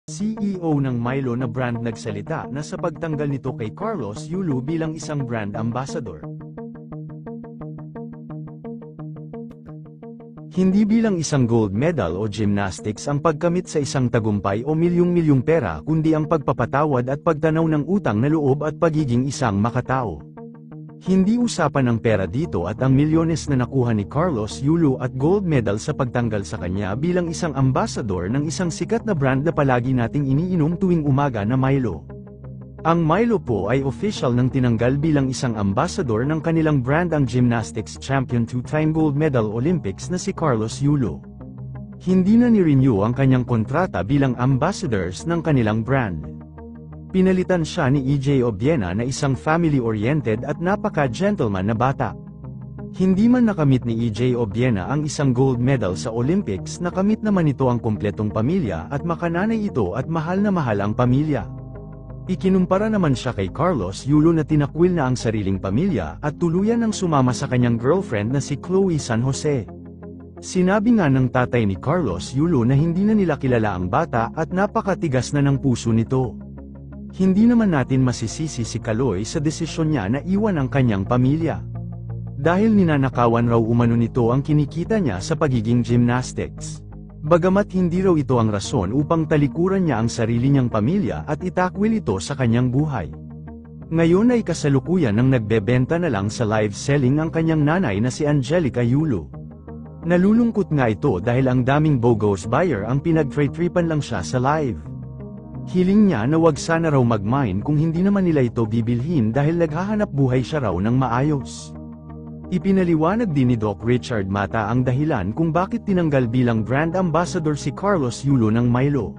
CEO ng Milo na brand nagsalita na sa pagtanggal nito kay Carlos Yulo bilang isang brand ambassador. Hindi bilang isang gold medal o gymnastics ang pagkamit sa isang tagumpay o milyong-milyong pera kundi ang pagpapatawad at pagtanaw ng utang na loob at pagiging isang makatao. Hindi usapan ang pera dito at ang milyones na nakuha ni Carlos Yulo at gold medal sa pagtanggal sa kanya bilang isang ambassador ng isang sikat na brand na palagi nating iniinom tuwing umaga na Milo. Ang Milo po ay official nang tinanggal bilang isang ambassador ng kanilang brand ang gymnastics champion two-time gold medal Olympics na si Carlos Yulo. Hindi na ni-renew ang kanyang kontrata bilang ambassadors ng kanilang brand. Pinalitan siya ni EJ Obiena na isang family-oriented at napaka-gentleman na bata. Hindi man nakamit ni EJ Obiena ang isang gold medal sa Olympics, nakamit naman ito ang kumpletong pamilya at makananay ito at mahal na mahal ang pamilya. Ikinumpara naman siya kay Carlos Yulo na tinakwil na ang sariling pamilya at tuluyan ng sumama sa kanyang girlfriend na si Chloe San Jose. Sinabi nga ng tatay ni Carlos Yulo na hindi na nila kilala ang bata at napakatigas na ng puso nito. Hindi naman natin masisisi si Kaloy sa desisyon niya na iwan ang kanyang pamilya. Dahil ninanakawan raw umano nito ang kinikita niya sa pagiging gymnastics. Bagamat hindi raw ito ang rason upang talikuran niya ang sarili niyang pamilya at itakwil ito sa kanyang buhay. Ngayon ay kasalukuyan nang nagbebenta na lang sa live selling ang kanyang nanay na si Angelica Yulo. Nalulungkot nga ito dahil ang daming bogus buyer ang pinag-tripan lang siya sa live. Hiling niya na wag sana raw mag-mine kung hindi naman nila ito bibilhin dahil naghahanap buhay siya raw ng maayos. Ipinaliwanag din ni Doc Richard Mata ang dahilan kung bakit tinanggal bilang brand ambassador si Carlos Yulo ng Milo.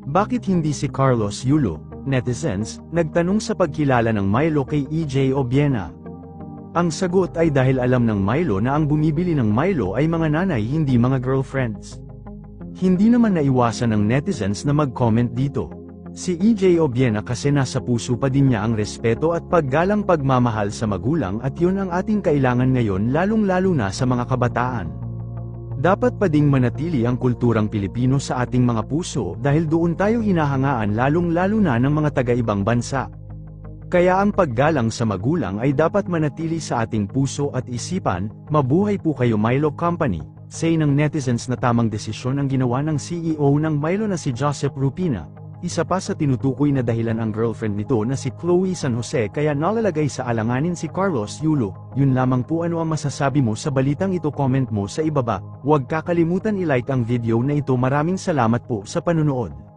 Bakit hindi si Carlos Yulo? Netizens, nagtanong sa pagkilala ng Milo kay EJ Obiena. Ang sagot ay dahil alam ng Milo na ang bumibili ng Milo ay mga nanay hindi mga girlfriends. Hindi naman naiwasan ng netizens na mag-comment dito. Si EJ Obiena kasi nasa puso pa din niya ang respeto at paggalang pagmamahal sa magulang at yun ang ating kailangan ngayon lalong-lalo na sa mga kabataan. Dapat pa ding manatili ang kulturang Pilipino sa ating mga puso dahil doon tayo hinahangaan lalong-lalo na ng mga taga-ibang bansa. Kaya ang paggalang sa magulang ay dapat manatili sa ating puso at isipan. Mabuhay po kayo Milo Company. Say ng netizens na tamang desisyon ang ginawa ng CEO ng Milo na si Joseph Rupina. Isa pa sa tinutukoy na dahilan ang girlfriend nito na si Chloe San Jose kaya nalalagay sa alanganin si Carlos Yulo. Yun lamang po, ano ang masasabi mo sa balitang ito? Comment mo sa ibaba. Huwag kakalimutan i-like ang video na ito. Maraming salamat po sa panunood.